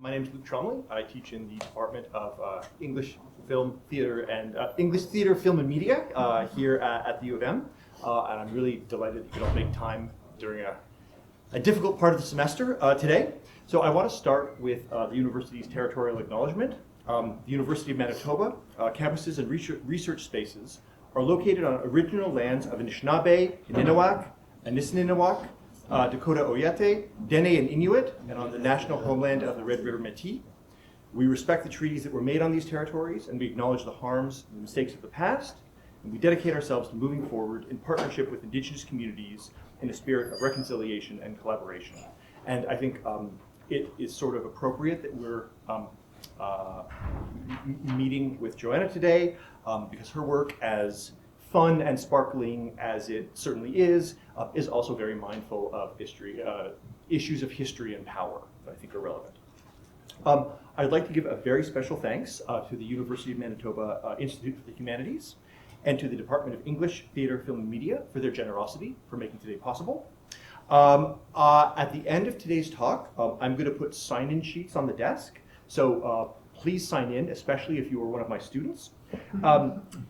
My name is Luke Tromly. I teach in the Department of English Film, Theater, and English Theater, Film, and Media here at the U of M. And I'm really delighted that you could all make time during a difficult part of the semester today. So I want to start with the university's territorial acknowledgement. The University of Manitoba campuses and research spaces are located on original lands of Anishinaabe, Inninewak, Anisininewak, Dakota Oyate, Dene and Inuit, and on the national homeland of the Red River Métis. We respect the treaties that were made on these territories, and we acknowledge the harms and mistakes of the past, and we dedicate ourselves to moving forward in partnership with Indigenous communities in a spirit of reconciliation and collaboration. And I think it is sort of appropriate that we're meeting with Joanna today because her work, as fun and sparkling as it certainly is also very mindful of history, issues of history and power that I think are relevant. I'd like to give a very special thanks to the University of Manitoba Institute for the Humanities and to the Department of English, Theatre, Film, and Media for their generosity for making today possible. At the end of today's talk, I'm going to put sign-in sheets on the desk, so please sign in, especially if you are one of my students.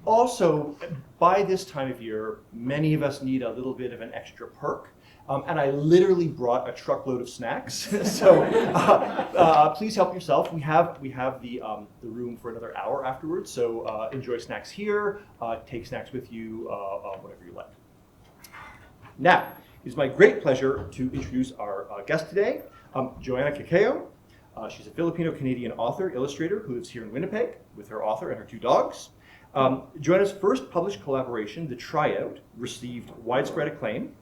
Also, by this time of year, many of us need a little bit of an extra perk. And I literally brought a truckload of snacks. So please help yourself. We have the room for another hour afterwards. So enjoy snacks here. Take snacks with you, whatever you like. Now, it is my great pleasure to introduce our guest today, Joanna Cacao. She's a Filipino-Canadian author, illustrator who lives here in Winnipeg with her author and her two dogs. Joanna's first published collaboration, The Tryout, received widespread acclaim.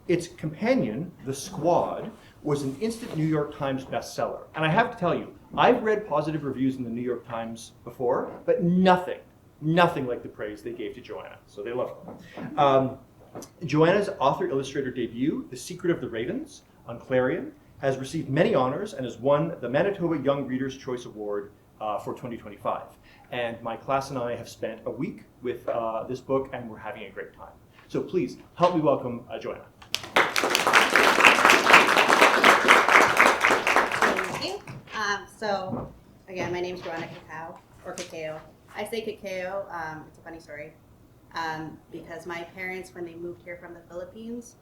Its companion, The Squad, was an instant New York Times bestseller. And I have to tell you, I've read positive reviews in the New York Times before, but nothing like the praise they gave to Joanna. So they love her. Joanna's author-illustrator debut, The Secret of the Ravens, on Clarion, has received many honors and has won the Manitoba Young Readers' Choice Award for 2025. And my class and I have spent a week with this book, and we're having a great time. So please help me welcome Joanna. Thank you. So again, my name is Joanna Cacao, or Cacao. I say Cacao, it's a funny story, because my parents, when they moved here from the Philippines,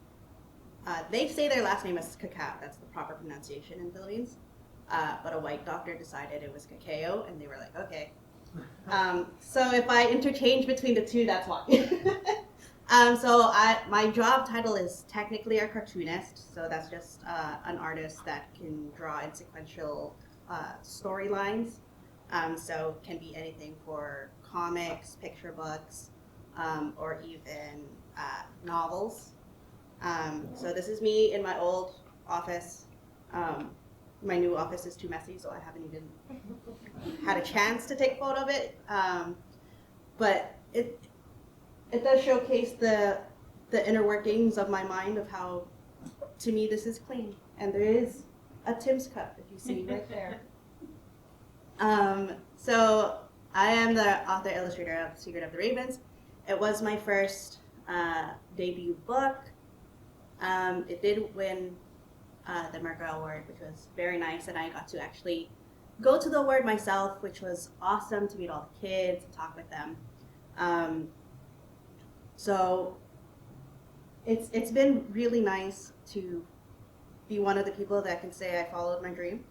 they say their last name is Cacao. That's the proper pronunciation in the Philippines. But a white doctor decided it was Cacao, and they were like, okay. So if I interchange between the two, that's why. My job title is technically a cartoonist. So that's just an artist that can draw in sequential storylines. So it can be anything for comics, picture books, or even novels. So this is me in my old office. My new office is too messy, so I haven't even had a chance to take a photo of it. But it does showcase the inner workings of my mind of how, to me, this is clean. And there is a Tim's cup, if you see right there. So I am the author-illustrator of Secret of the Ravens. It was my first debut book. It did win the Merca Award, which was very nice, and I got to actually go to the award myself, which was awesome to meet all the kids and talk with them. So it's been really nice to be one of the people that can say I followed my dream.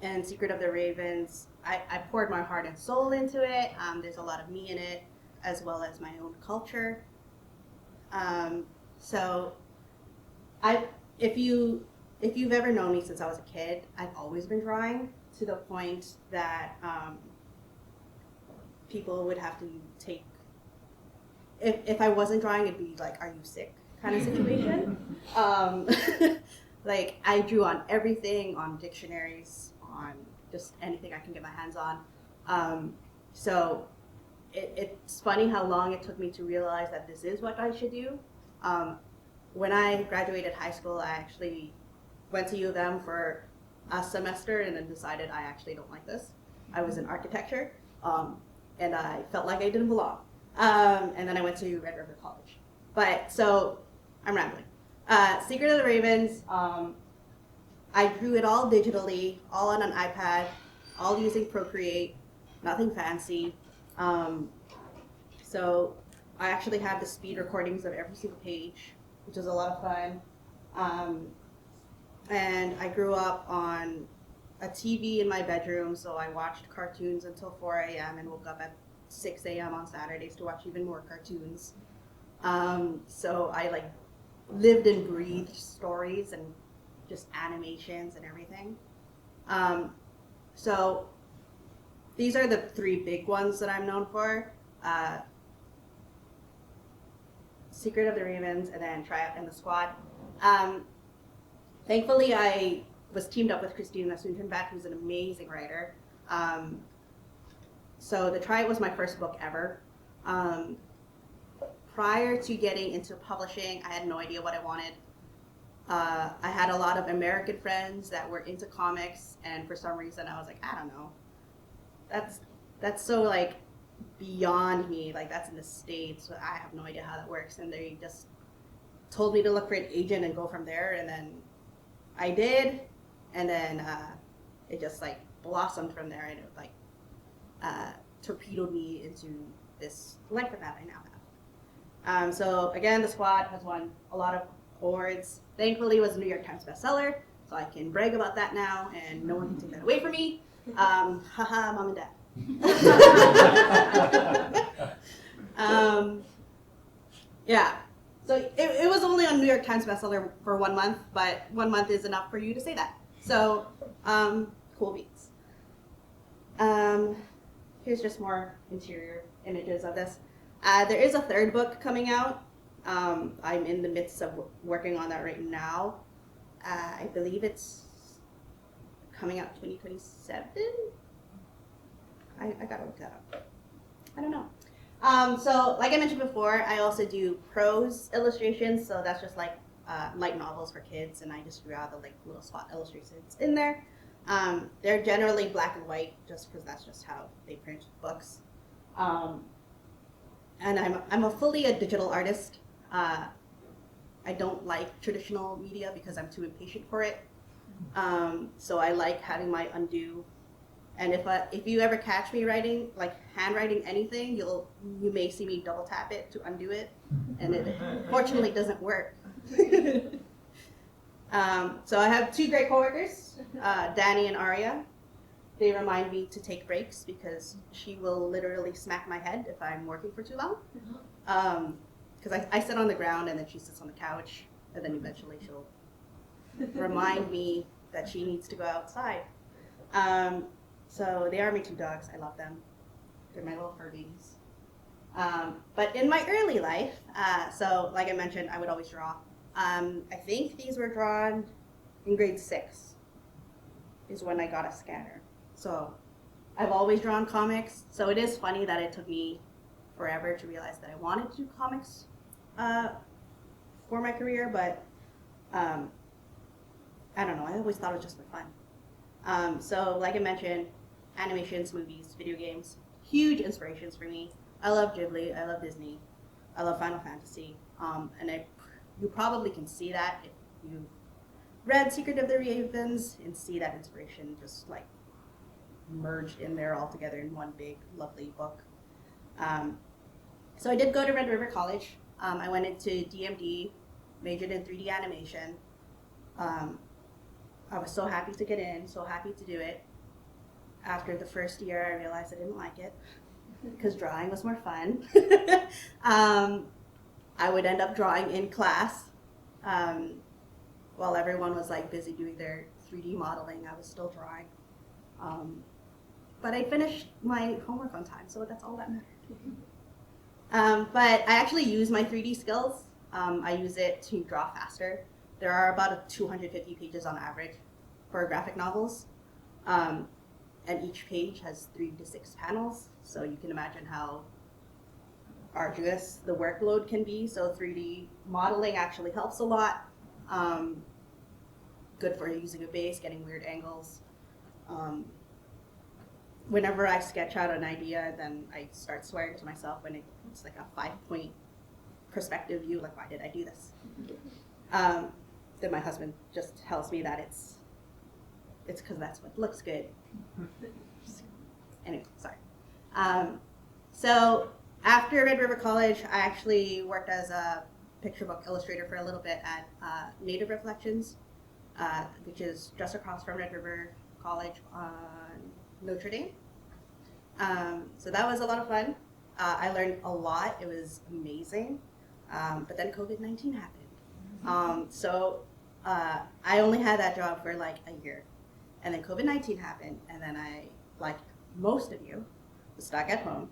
And Secret of the Ravens, I poured my heart and soul into it. There's a lot of me in it, as well as my own culture. So if you've ever known me since I was a kid, I've always been drawing to the point that people would have to take, if I wasn't drawing, it'd be like, are you sick kind of situation. Like I drew on everything, on dictionaries, on just anything I can get my hands on. So it's funny how long it took me to realize that this is what I should do. When I graduated high school, I actually went to U of M for a semester and then decided I actually don't like this. I was in architecture, and I felt like I didn't belong. And then I went to Red River College. But so I'm rambling. Secret of the Ravens, I drew it all digitally, all on an iPad, all using Procreate, nothing fancy. So I actually have the speed recordings of every single page, which is a lot of fun. And I grew up on a TV in my bedroom, so I watched cartoons until 4 a.m. and woke up at 6 a.m. on Saturdays to watch even more cartoons. So I like lived and breathed stories and just animations and everything. So these are the three big ones that I'm known for. Secret of the Ravens, and then Tryout and the Squad. Thankfully, I was teamed up with Christina Suntenbach, who's an amazing writer. So the Tryout was my first book ever. Prior to getting into publishing, I had no idea what I wanted. I had a lot of American friends that were into comics, and for some reason I was like, I don't know. That's so like beyond me. Like that's in the States. I have no idea how that works. And they just told me to look for an agent and go from there. And then I did, and then it just like blossomed from there, and it like torpedoed me into this length that I now have. So again, the Squad has won a lot of awards. Thankfully, it was a New York Times bestseller, so I can brag about that now, and no one can take that away from me. Haha, mom and dad. Yeah. So it was only on New York Times bestseller for 1 month, but 1 month is enough for you to say that. So, cool beats. Here's just more interior images of this. There is a third book coming out. I'm in the midst of working on that right now. I believe it's coming out 2027? I gotta look that up. I don't know. So like I mentioned before, I also do prose illustrations, so that's just like light novels for kids, and I just drew out the like little spot illustrations in there. They're generally black and white, just because that's just how they print books. And I'm a fully a digital artist. I don't like traditional media because I'm too impatient for it. So I like having my undo. And if you ever catch me writing, like handwriting anything, you may see me double tap it to undo it, and it fortunately doesn't work. So I have two great coworkers, Danny and Aria. They remind me to take breaks because she will literally smack my head if I'm working for too long. Because I sit on the ground and then she sits on the couch, and then eventually she'll remind me that she needs to go outside. So they are my two dogs. I love them. They're my little fur babies. But in my early life, so like I mentioned, I would always draw. I think these were drawn in grade 6 is when I got a scanner. So I've always drawn comics. So it is funny that it took me forever to realize that I wanted to do comics for my career, but I don't know. I always thought it was just for fun. So like I mentioned, animations, movies, video games, huge inspirations for me. I love Ghibli, I love Disney, I love Final Fantasy, and you probably can see that if you read Secret of the Ravens and see that inspiration just like merged in there all together in one big lovely book. So I did go to Red River College. I went into DMD, majored in 3D animation. I was so happy to get in, so happy to do it. After the first year, I realized I didn't like it because drawing was more fun. I would end up drawing in class while everyone was like busy doing their 3D modeling. I was still drawing. But I finished my homework on time, so that's all that mattered. But I actually use my 3D skills. I use it to draw faster. There are about 250 pages on average for graphic novels. And each page has 3 to 6 panels, so you can imagine how arduous the workload can be. So 3D modeling actually helps a lot. Good for using a base, getting weird angles. Whenever I sketch out an idea, then I start swearing to myself when it's like a 5-point perspective view, like why did I do this? Then my husband just tells me that it's it's because that's what looks good. Anyway, sorry. So after Red River College, I actually worked as a picture book illustrator for a little bit at Native Reflections, which is just across from Red River College on Notre Dame. So that was a lot of fun. I learned a lot. It was amazing. But then COVID-19 happened. So I only had that job for like a year. And then COVID-19 happened. And then I, like most of you, was stuck at home.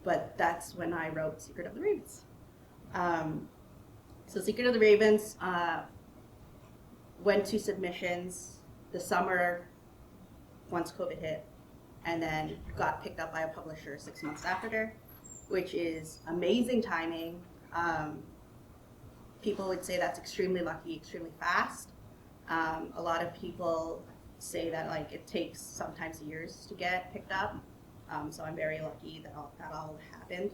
But that's when I wrote Secret of the Ravens. So Secret of the Ravens went to submissions the summer once COVID hit, and then got picked up by a publisher 6 months after, which is amazing timing. People would say that's extremely lucky, extremely fast. A lot of people say that like it takes sometimes years to get picked up. So I'm very lucky that all happened.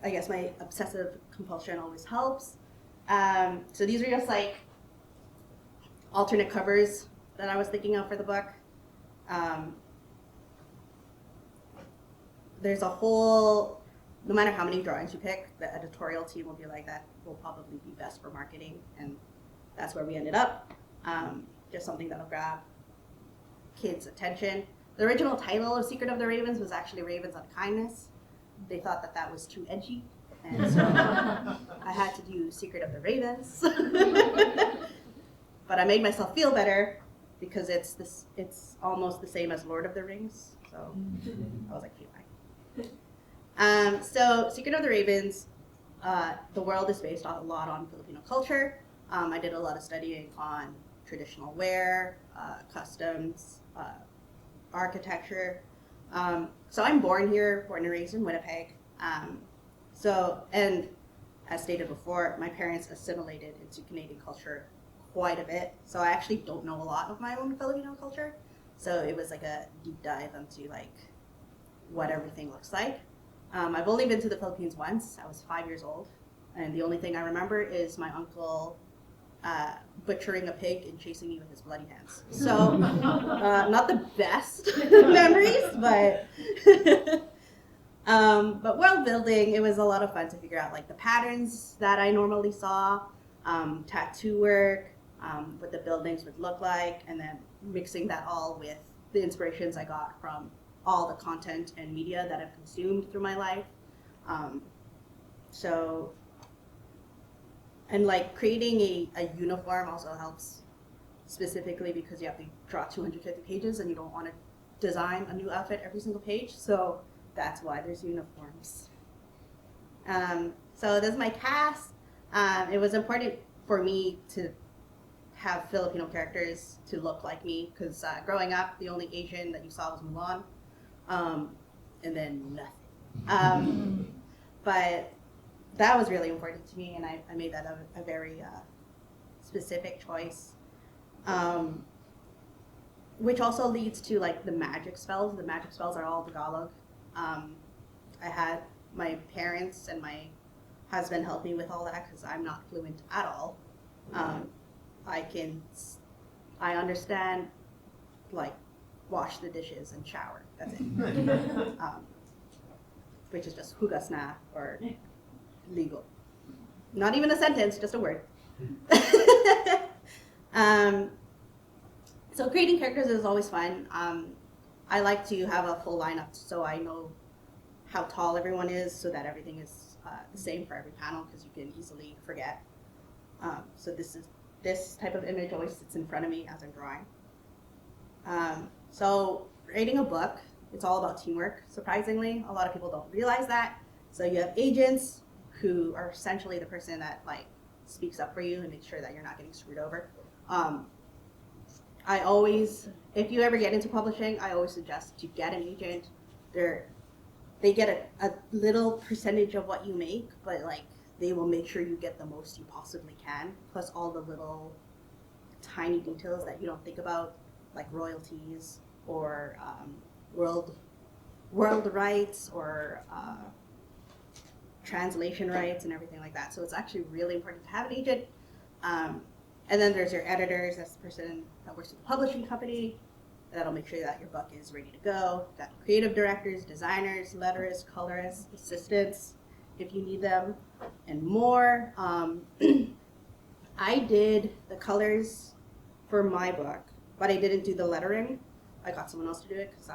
I guess my obsessive compulsion always helps. So these are just like alternate covers that I was thinking of for the book. There's a whole, no matter how many drawings you pick, the editorial team will be like, that will probably be best for marketing, and that's where we ended up. Just something that'll grab kids' attention. The original title of Secret of the Ravens was actually Ravens on Kindness. They thought that that was too edgy, and so I had to do Secret of the Ravens. But I made myself feel better because it's almost the same as Lord of the Rings. So I was like, fine. So Secret of the Ravens, the world is based a lot on Filipino culture. I did a lot of studying on traditional wear, customs, architecture. So I'm born and raised in Winnipeg. And as stated before, my parents assimilated into Canadian culture quite a bit. So I actually don't know a lot of my own Filipino culture. So it was like a deep dive into like what everything looks like. I've only been to the Philippines once. I was 5 years old. And the only thing I remember is my uncle butchering a pig and chasing me with his bloody hands. So not the best memories, but world building, it was a lot of fun to figure out like the patterns that I normally saw, tattoo work, what the buildings would look like, and then mixing that all with the inspirations I got from all the content and media that I've consumed through my life. And like creating a uniform also helps, specifically because you have to draw 250 pages and you don't want to design a new outfit every single page. So that's why there's uniforms. So this is my cast. It was important for me to have Filipino characters to look like me because growing up, the only Asian that you saw was Mulan, and then nothing. But that was really important to me, and I made that a very specific choice, which also leads to like the magic spells. The magic spells are all Tagalog. I had my parents and my husband help me with all that because I'm not fluent at all. I understand like wash the dishes and shower. That's it. Which is just hugas na or legal. Not even a sentence, just a word. So creating characters is always fun. I like to have a full lineup so I know how tall everyone is so that everything is the same for every panel because you can easily forget. So this type of image always sits in front of me as I'm drawing. So writing a book, it's all about teamwork, surprisingly. A lot of people don't realize that. So you have agents who are essentially the person that like speaks up for you and makes sure that you're not getting screwed over. I always, if you ever get into publishing, I always suggest to get an agent. They get a little percentage of what you make, but like they will make sure you get the most you possibly can, plus all the little tiny details that you don't think about, like royalties or world rights or translation rights and everything like that. So it's actually really important to have an agent. And then there's your editors. That's the person that works with the publishing company. That'll make sure that your book is ready to go. Got creative directors, designers, letterists, colorists, assistants, if you need them, and more. I did the colors for my book, but I didn't do the lettering. I got someone else to do it because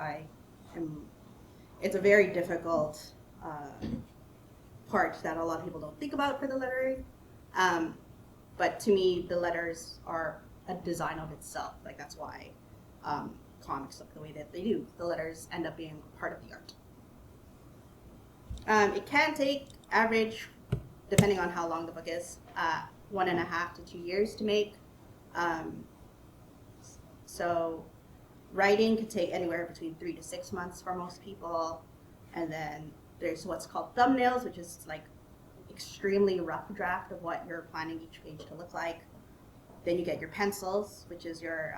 it's a very difficult part that a lot of people don't think about for the lettering. But to me, the letters are a design of itself. Like, that's why comics look the way that they do. The letters end up being part of the art. It can take average, depending on how long the book is, 1.5 to 2 years to make. So writing could take anywhere between 3 to 6 months for most people. And then there's what's called thumbnails, which is like extremely rough draft of what you're planning each page to look like. Then you get your pencils, which is your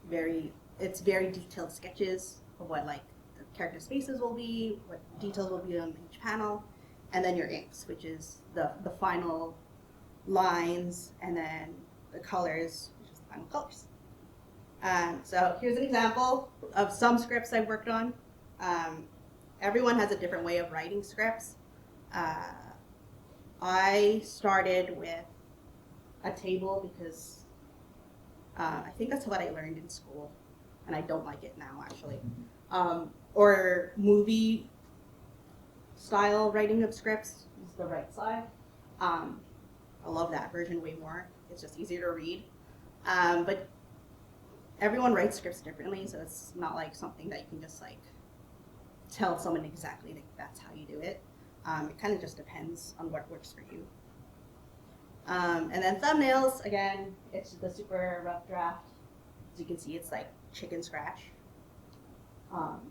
very detailed sketches of what like the characters' faces will be, what details will be on each panel. And then your inks, which is the final lines, and then the colors, which is the final colors. So here's an example of some scripts I've worked on. Everyone has a different way of writing scripts. I started with a table because I think that's what I learned in school, and I don't like it now, actually. Or movie style writing of scripts is the right side. I love that version way more. It's just easier to read. But everyone writes scripts differently, so it's not like something that you can just like tell someone exactly that that's how you do it. It kind of just depends on what works for you. And then thumbnails, again, it's the super rough draft. As you can see, it's like chicken scratch.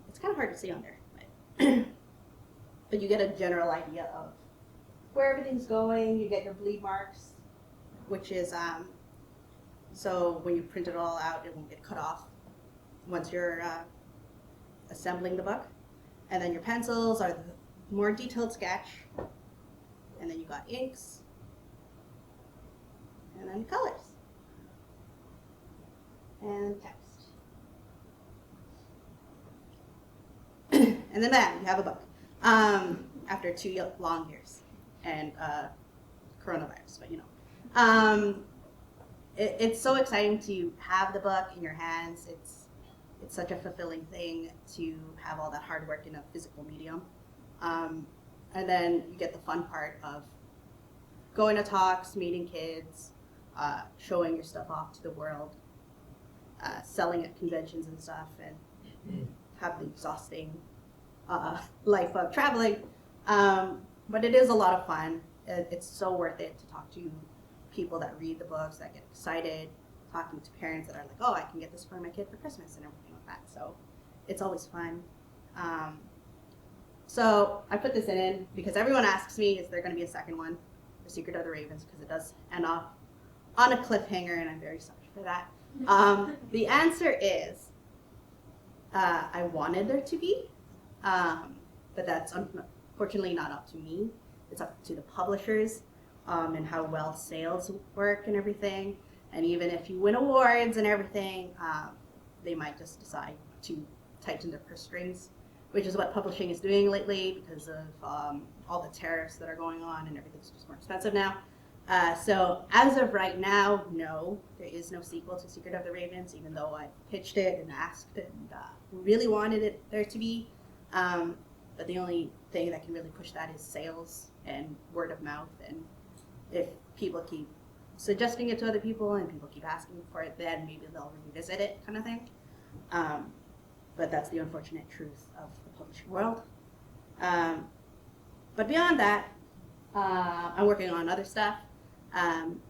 It's kind of hard to see on there, but you get a general idea of where everything's going. You get your bleed marks, which is so when you print it all out, it won't get cut off once you're assembling the book. And then your pencils are the more detailed sketch, and then you got inks, and then colors, and text. And then bam, you have a book. After 2 long years and coronavirus, but you know. It's so exciting to have the book in your hands. It's such a fulfilling thing to have all that hard work in a physical medium. And then you get the fun part of going to talks, meeting kids, showing your stuff off to the world, selling at conventions and stuff, and have the exhausting life of traveling. But it is a lot of fun. It's so worth it to talk to people that read the books, that get excited, talking to parents that are like, oh, I can get this for my kid for Christmas and everything like that. So it's always fun. So I put this in because everyone asks me, is there going to be a second one for Secret of the Ravens? Because it does end off on a cliffhanger, and I'm very sorry for that. The answer is I wanted there to be, but that's unfortunately not up to me. It's up to the publishers and how well sales work and everything. And even if you win awards and everything, they might just decide to tighten their purse strings, which is what publishing is doing lately because of all the tariffs that are going on, and everything's just more expensive now. So as of right now, no, there is no sequel to Secret of the Ravens, even though I pitched it and asked and really wanted it there to be. But the only thing that can really push that is sales and word of mouth. And if people keep suggesting it to other people and people keep asking for it, then maybe they'll revisit it, kind of thing. But that's the unfortunate truth of the publishing world. But beyond that, I'm working on other stuff. I'm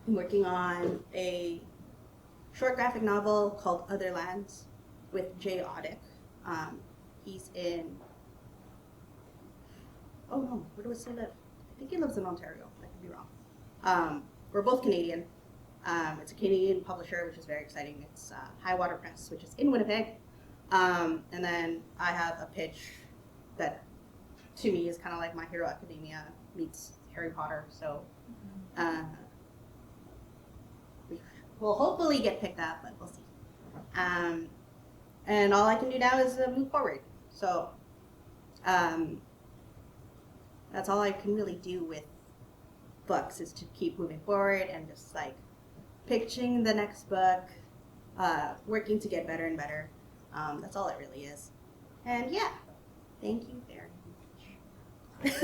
working on a short graphic novel called Other Lands with Jay Audick. He's in, oh no, where do I say that? I think he lives in Ontario, I could be wrong. We're both Canadian. It's a Canadian publisher, which is very exciting. It's High Water Press, which is in Winnipeg. And then I have a pitch that, to me, is kind of like My Hero Academia meets Harry Potter. So will hopefully get picked up, but we'll see. And all I can do now is move forward. So that's all I can really do with books, is to keep moving forward and just like pitching the next book, working to get better and better. That's all it really is. And yeah, thank you very much.